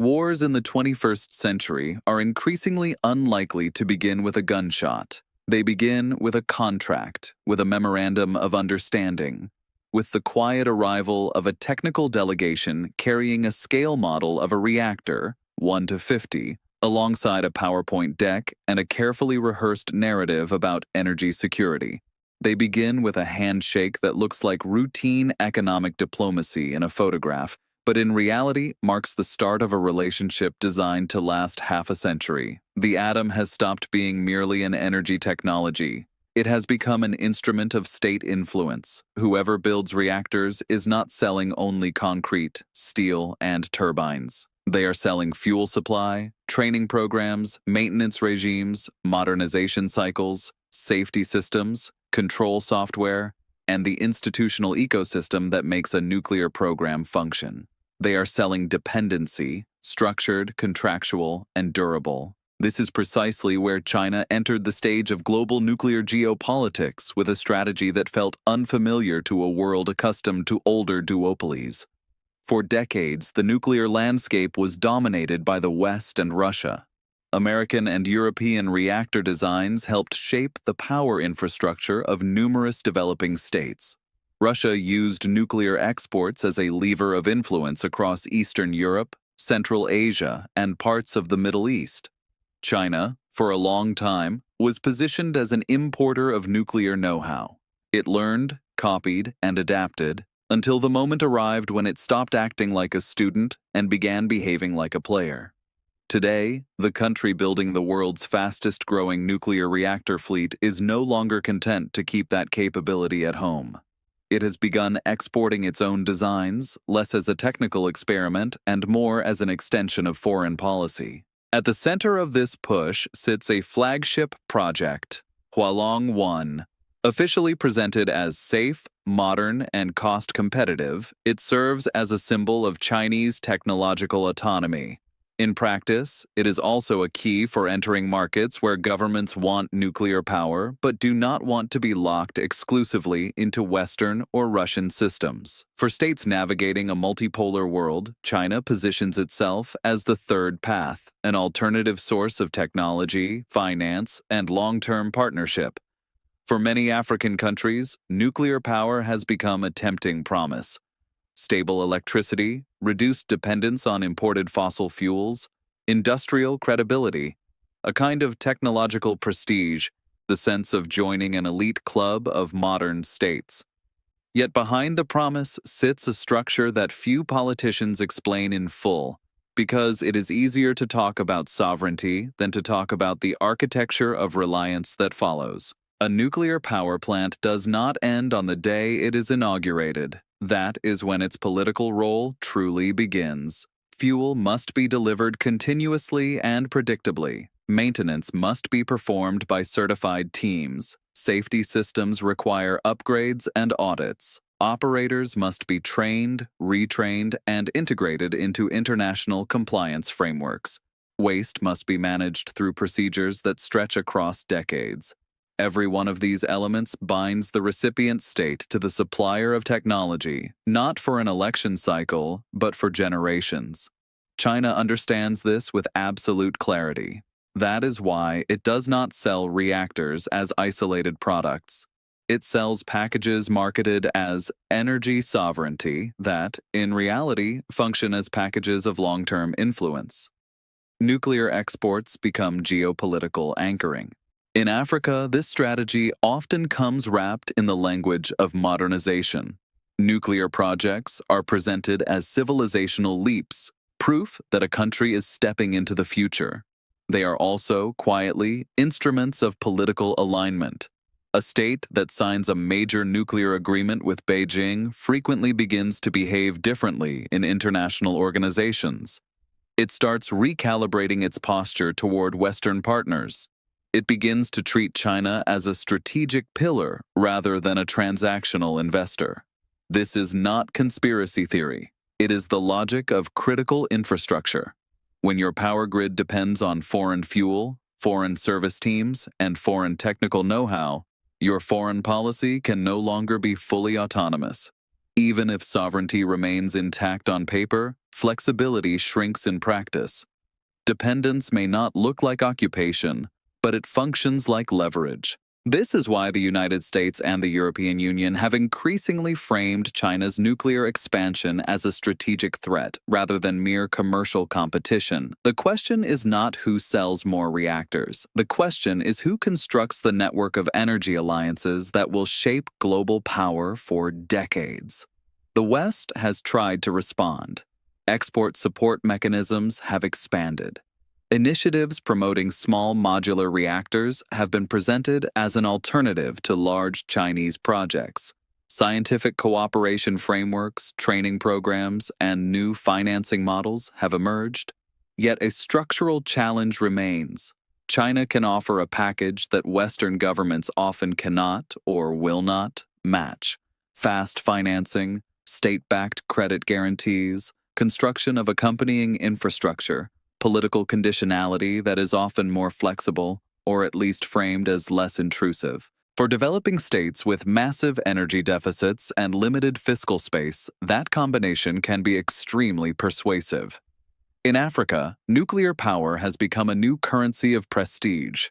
Wars in the 21st century are increasingly unlikely to begin with a gunshot. They begin with a contract, with a memorandum of understanding, with the quiet arrival of a technical delegation carrying a scale model of a reactor, 1 to 50, alongside a PowerPoint deck and a carefully rehearsed narrative about energy security. They begin with a handshake that looks like routine economic diplomacy in a photograph, but in reality marks the start of a relationship designed to last half a century. The atom has stopped being merely an energy technology. It has become an instrument of state influence. Whoever builds reactors is not selling only concrete, steel, and turbines. They are selling fuel supply, training programs, maintenance regimes, modernization cycles, safety systems, control software, and the institutional ecosystem that makes a nuclear program function. They are selling dependency, structured, contractual, and durable. This is precisely where China entered the stage of global nuclear geopolitics with a strategy that felt unfamiliar to a world accustomed to older duopolies. For decades, the nuclear landscape was dominated by the West and Russia. American and European reactor designs helped shape the power infrastructure of numerous developing states. Russia used nuclear exports as a lever of influence across Eastern Europe, Central Asia, and parts of the Middle East. China, for a long time, was positioned as an importer of nuclear know-how. It learned, copied, and adapted until the moment arrived when it stopped acting like a student and began behaving like a player. Today, the country building the world's fastest-growing nuclear reactor fleet is no longer content to keep that capability at home. It has begun exporting its own designs, less as a technical experiment and more as an extension of foreign policy. At the center of this push sits a flagship project, Hualong 1. Officially presented as safe, modern, and cost-competitive, it serves as a symbol of Chinese technological autonomy. In practice, it is also a key for entering markets where governments want nuclear power but do not want to be locked exclusively into Western or Russian systems. For states navigating a multipolar world, China positions itself as the third path, an alternative source of technology, finance, and long-term partnership. For many African countries, nuclear power has become a tempting promise. Stable electricity, reduced dependence on imported fossil fuels, industrial credibility, a kind of technological prestige, the sense of joining an elite club of modern states. Yet behind the promise sits a structure that few politicians explain in full, because it is easier to talk about sovereignty than to talk about the architecture of reliance that follows. A nuclear power plant does not end on the day it is inaugurated. That is when its political role truly begins. Fuel must be delivered continuously and predictably. Maintenance must be performed by certified teams. Safety systems require upgrades and audits. Operators must be trained, retrained, and integrated into international compliance frameworks. Waste must be managed through procedures that stretch across decades. Every one of these elements binds the recipient state to the supplier of technology, not for an election cycle, but for generations. China understands this with absolute clarity. That is why it does not sell reactors as isolated products. It sells packages marketed as energy sovereignty that, in reality, function as packages of long-term influence. Nuclear exports become geopolitical anchoring. In Africa, this strategy often comes wrapped in the language of modernization. Nuclear projects are presented as civilizational leaps, proof that a country is stepping into the future. They are also, quietly, instruments of political alignment. A state that signs a major nuclear agreement with Beijing frequently begins to behave differently in international organizations. It starts recalibrating its posture toward Western partners. It begins to treat China as a strategic pillar rather than a transactional investor. This is not conspiracy theory. It is the logic of critical infrastructure. When your power grid depends on foreign fuel, foreign service teams, and foreign technical know-how, your foreign policy can no longer be fully autonomous. Even if sovereignty remains intact on paper, flexibility shrinks in practice. Dependence may not look like occupation, but it functions like leverage. This is why the United States and the European Union have increasingly framed China's nuclear expansion as a strategic threat rather than mere commercial competition. The question is not who sells more reactors. The question is who constructs the network of energy alliances that will shape global power for decades. The West has tried to respond. Export support mechanisms have expanded. Initiatives promoting small modular reactors have been presented as an alternative to large Chinese projects. Scientific cooperation frameworks, training programs, and new financing models have emerged. Yet a structural challenge remains. China can offer a package that Western governments often cannot or will not match. Fast financing, state-backed credit guarantees, construction of accompanying infrastructure, political conditionality that is often more flexible, or at least framed as less intrusive. For developing states with massive energy deficits and limited fiscal space, that combination can be extremely persuasive. In Africa, nuclear power has become a new currency of prestige.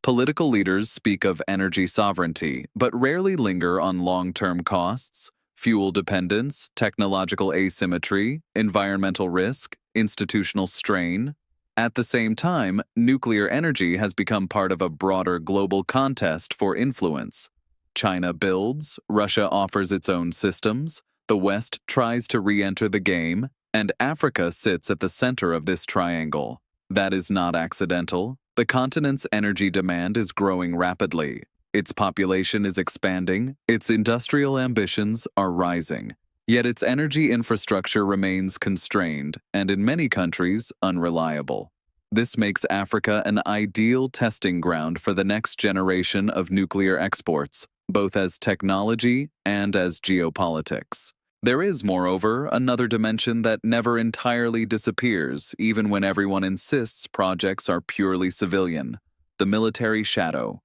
Political leaders speak of energy sovereignty, but rarely linger on long-term costs, fuel dependence, technological asymmetry, environmental risk, institutional strain. At the same time, nuclear energy has become part of a broader global contest for influence. China builds, Russia offers its own systems, the West tries to re-enter the game, and Africa sits at the center of this triangle. That is not accidental. The continent's energy demand is growing rapidly. Its population is expanding, its industrial ambitions are rising. Yet its energy infrastructure remains constrained and in many countries unreliable. This makes Africa an ideal testing ground for the next generation of nuclear exports, both as technology and as geopolitics. There is, moreover, another dimension that never entirely disappears, even when everyone insists projects are purely civilian: the military shadow.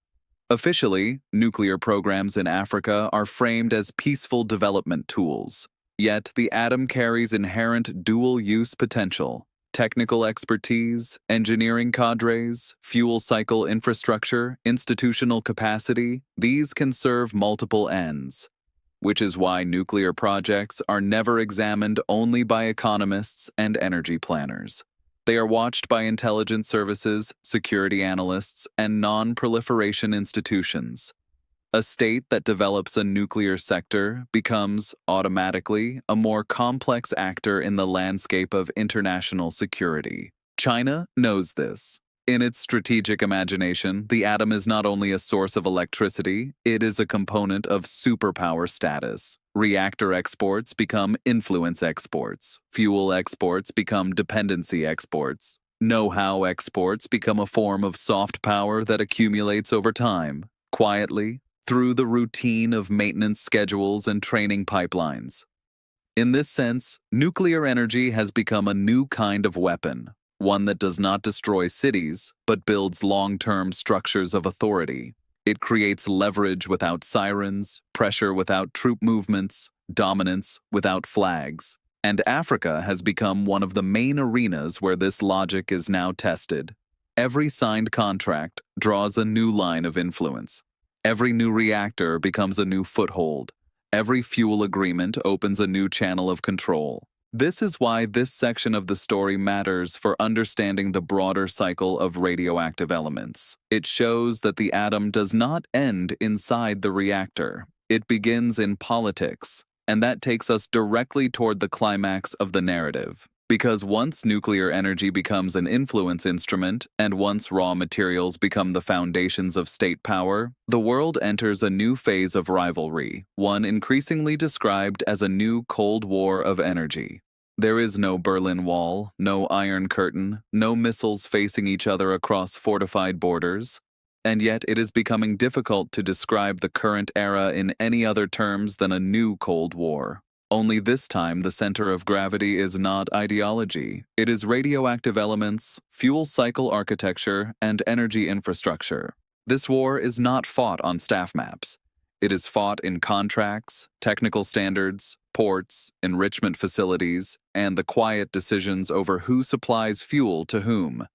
Officially, nuclear programs in Africa are framed as peaceful development tools. Yet the atom carries inherent dual-use potential. Technical expertise, engineering cadres, fuel cycle infrastructure, institutional capacity, these can serve multiple ends. Which is why nuclear projects are never examined only by economists and energy planners. They are watched by intelligence services, security analysts, and non-proliferation institutions. A state that develops a nuclear sector becomes, automatically, a more complex actor in the landscape of international security. China knows this. In its strategic imagination, the atom is not only a source of electricity, it is a component of superpower status. Reactor exports become influence exports. Fuel exports become dependency exports. Know-how exports become a form of soft power that accumulates over time, quietly, through the routine of maintenance schedules and training pipelines. In this sense, nuclear energy has become a new kind of weapon, one that does not destroy cities, but builds long-term structures of authority. It creates leverage without sirens, pressure without troop movements, dominance without flags. And Africa has become one of the main arenas where this logic is now tested. Every signed contract draws a new line of influence. Every new reactor becomes a new foothold. Every fuel agreement opens a new channel of control. This is why this section of the story matters for understanding the broader cycle of radioactive elements. It shows that the atom does not end inside the reactor. It begins in politics, and that takes us directly toward the climax of the narrative. Because once nuclear energy becomes an influence instrument, and once raw materials become the foundations of state power, the world enters a new phase of rivalry, one increasingly described as a new Cold War of energy. There is no Berlin Wall, no Iron Curtain, no missiles facing each other across fortified borders, and yet it is becoming difficult to describe the current era in any other terms than a new Cold War. Only this time the center of gravity is not ideology. It is radioactive elements, fuel cycle architecture, and energy infrastructure. This war is not fought on staff maps. It is fought in contracts, technical standards, ports, enrichment facilities, and the quiet decisions over who supplies fuel to whom,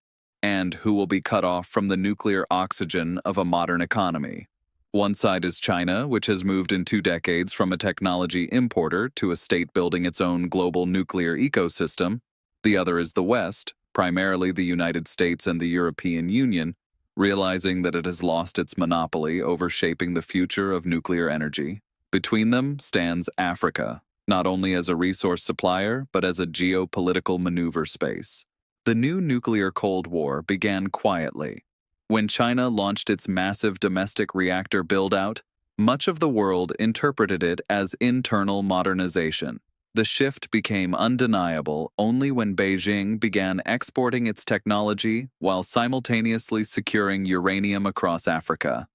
and who will be cut off from the nuclear oxygen of a modern economy. One side is China, which has moved in 2 decades from a technology importer to a state building its own global nuclear ecosystem. The other is the West, primarily the United States and the European Union, realizing that it has lost its monopoly over shaping the future of nuclear energy. Between them stands Africa, not only as a resource supplier, but as a geopolitical maneuver space. The new nuclear Cold War began quietly. When China launched its massive domestic reactor build-out, much of the world interpreted it as internal modernization. The shift became undeniable only when Beijing began exporting its technology while simultaneously securing uranium across Africa.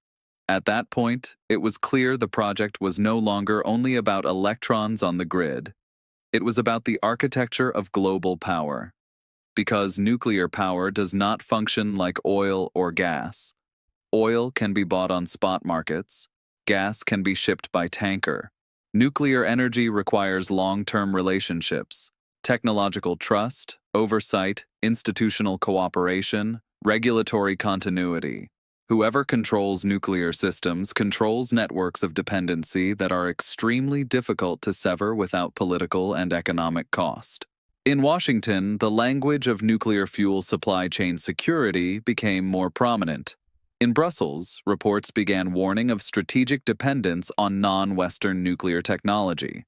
At that point, it was clear the project was no longer only about electrons on the grid. It was about the architecture of global power. Because nuclear power does not function like oil or gas. Oil can be bought on spot markets. Gas can be shipped by tanker. Nuclear energy requires long-term relationships, technological trust, oversight, institutional cooperation, regulatory continuity. Whoever controls nuclear systems controls networks of dependency that are extremely difficult to sever without political and economic cost. In Washington, the language of nuclear fuel supply chain security became more prominent. In Brussels, reports began warning of strategic dependence on non-Western nuclear technology.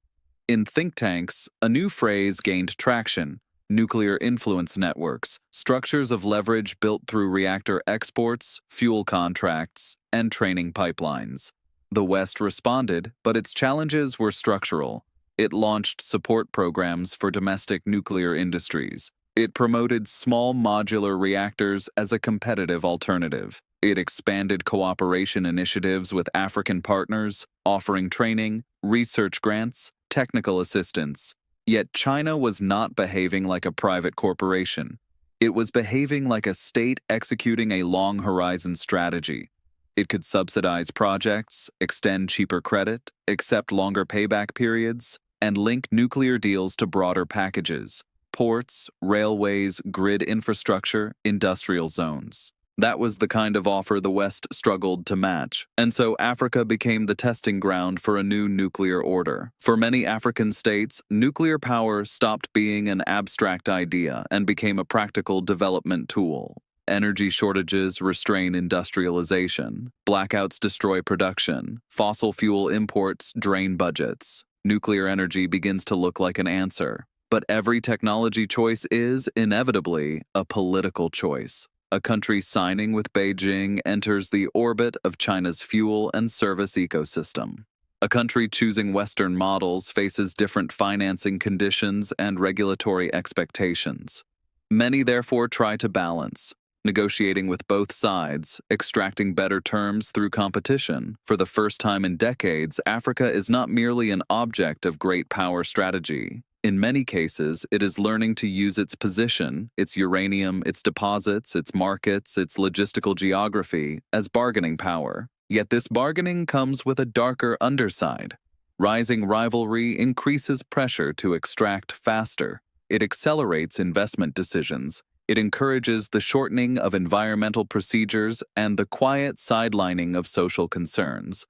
In think tanks, a new phrase gained traction: nuclear influence networks, structures of leverage built through reactor exports, fuel contracts, and training pipelines. The West responded, but its challenges were structural. It launched support programs for domestic nuclear industries. It promoted small modular reactors as a competitive alternative. It expanded cooperation initiatives with African partners, offering training, research grants, technical assistance. Yet China was not behaving like a private corporation. It was behaving like a state executing a long-horizon strategy. It could subsidize projects, extend cheaper credit, accept longer payback periods, and link nuclear deals to broader packages: ports, railways, grid infrastructure, industrial zones. That was the kind of offer the West struggled to match, and so Africa became the testing ground for a new nuclear order. For many African states, nuclear power stopped being an abstract idea and became a practical development tool. Energy shortages restrain industrialization. Blackouts destroy production. Fossil fuel imports drain budgets. Nuclear energy begins to look like an answer. But every technology choice is, inevitably, a political choice. A country signing with Beijing enters the orbit of China's fuel and service ecosystem. A country choosing Western models faces different financing conditions and regulatory expectations. Many therefore try to balance, negotiating with both sides, extracting better terms through competition. For the first time in decades, Africa is not merely an object of great power strategy. In many cases, it is learning to use its position, its uranium, its deposits, its markets, its logistical geography, as bargaining power. Yet this bargaining comes with a darker underside. Rising rivalry increases pressure to extract faster. It accelerates investment decisions. It encourages the shortening of environmental procedures and the quiet sidelining of social concerns.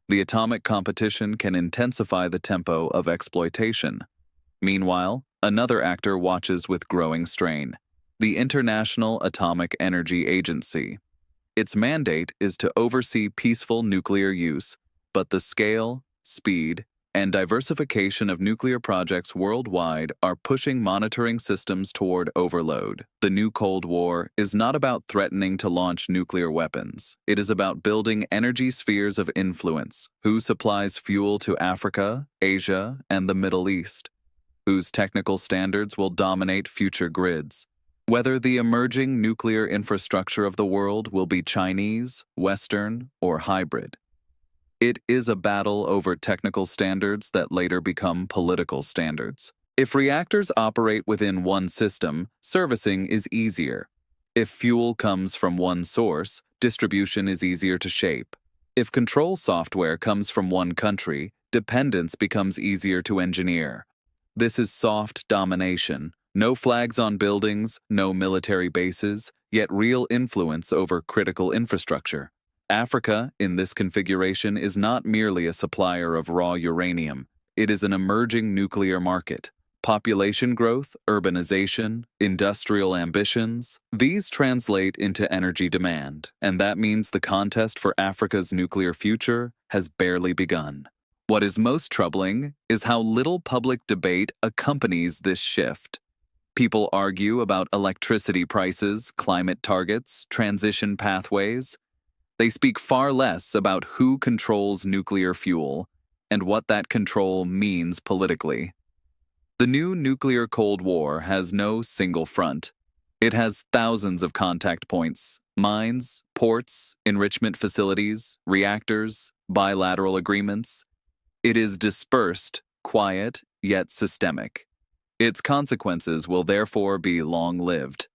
The atomic competition can intensify the tempo of exploitation. Meanwhile, another actor watches with growing strain: the International Atomic Energy Agency. Its mandate is to oversee peaceful nuclear use, but the scale, speed, and diversification of nuclear projects worldwide are pushing monitoring systems toward overload. The new Cold War is not about threatening to launch nuclear weapons. It is about building energy spheres of influence: who supplies fuel to Africa, Asia, and the Middle East, whose technical standards will dominate future grids, whether the emerging nuclear infrastructure of the world will be Chinese, Western, or hybrid. It is a battle over technical standards that later become political standards. If reactors operate within one system, servicing is easier. If fuel comes from one source, distribution is easier to shape. If control software comes from one country, dependence becomes easier to engineer. This is soft domination. No flags on buildings, no military bases, yet real influence over critical infrastructure. Africa, in this configuration, is not merely a supplier of raw uranium. It is an emerging nuclear market. Population growth, urbanization, industrial ambitions, these translate into energy demand, and that means the contest for Africa's nuclear future has barely begun. What is most troubling is how little public debate accompanies this shift. People argue about electricity prices, climate targets, transition pathways. They speak far less about who controls nuclear fuel and what that control means politically. The new nuclear Cold War has no single front. It has thousands of contact points, mines, ports, enrichment facilities, reactors, bilateral agreements. It is dispersed, quiet, yet systemic. Its consequences will therefore be long-lived.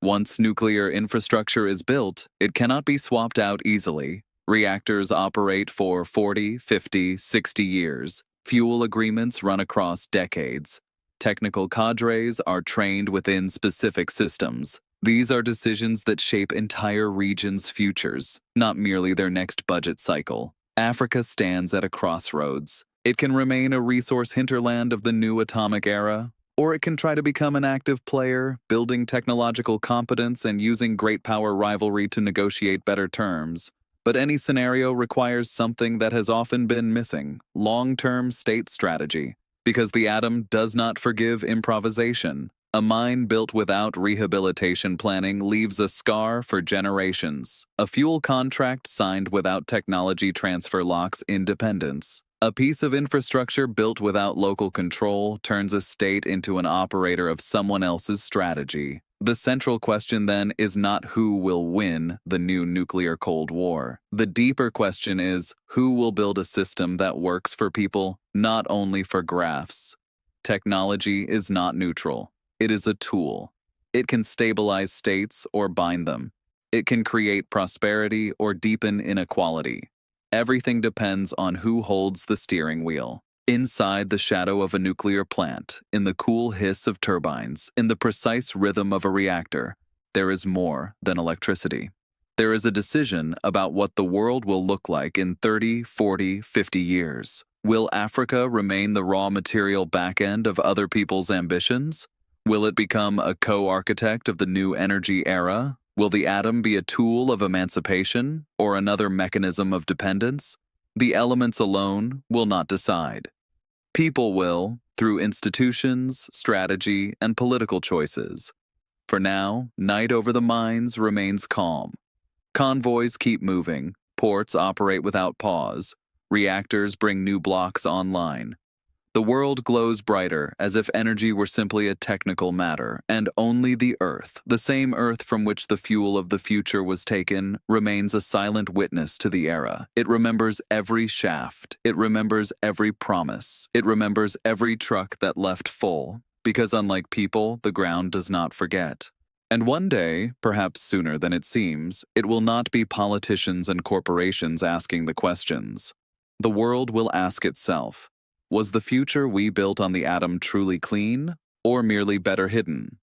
Once nuclear infrastructure is built, it cannot be swapped out easily. Reactors operate for 40, 50, 60 years. Fuel agreements run across decades. Technical cadres are trained within specific systems. These are decisions that shape entire regions' futures, not merely their next budget cycle. Africa stands at a crossroads. It can remain a resource hinterland of the new atomic era, or it can try to become an active player, building technological competence and using great power rivalry to negotiate better terms. But any scenario requires something that has often been missing: long-term state strategy. Because the atom does not forgive improvisation. A mine built without rehabilitation planning leaves a scar for generations. A fuel contract signed without technology transfer locks independence. A piece of infrastructure built without local control turns a state into an operator of someone else's strategy. The central question then is not who will win the new nuclear Cold War. The deeper question is who will build a system that works for people, not only for graphs. Technology is not neutral. It is a tool. It can stabilize states or bind them. It can create prosperity or deepen inequality. Everything depends on who holds the steering wheel. Inside the shadow of a nuclear plant, in the cool hiss of turbines, in the precise rhythm of a reactor, there is more than electricity. There is a decision about what the world will look like in 30, 40, 50 years. Will Africa remain the raw material backend of other people's ambitions? Will it become a co-architect of the new energy era? Will the atom be a tool of emancipation or another mechanism of dependence? The elements alone will not decide. People will, through institutions, strategy, and political choices. For now, night over the mines remains calm. Convoys keep moving, ports operate without pause, reactors bring new blocks online. The world glows brighter as if energy were simply a technical matter, and only the Earth, the same Earth from which the fuel of the future was taken, remains a silent witness to the era. It remembers every shaft. It remembers every promise. It remembers every truck that left full, because unlike people, the ground does not forget. And one day, perhaps sooner than it seems, it will not be politicians and corporations asking the questions. The world will ask itself, was the future we built on the atom truly clean, or merely better hidden?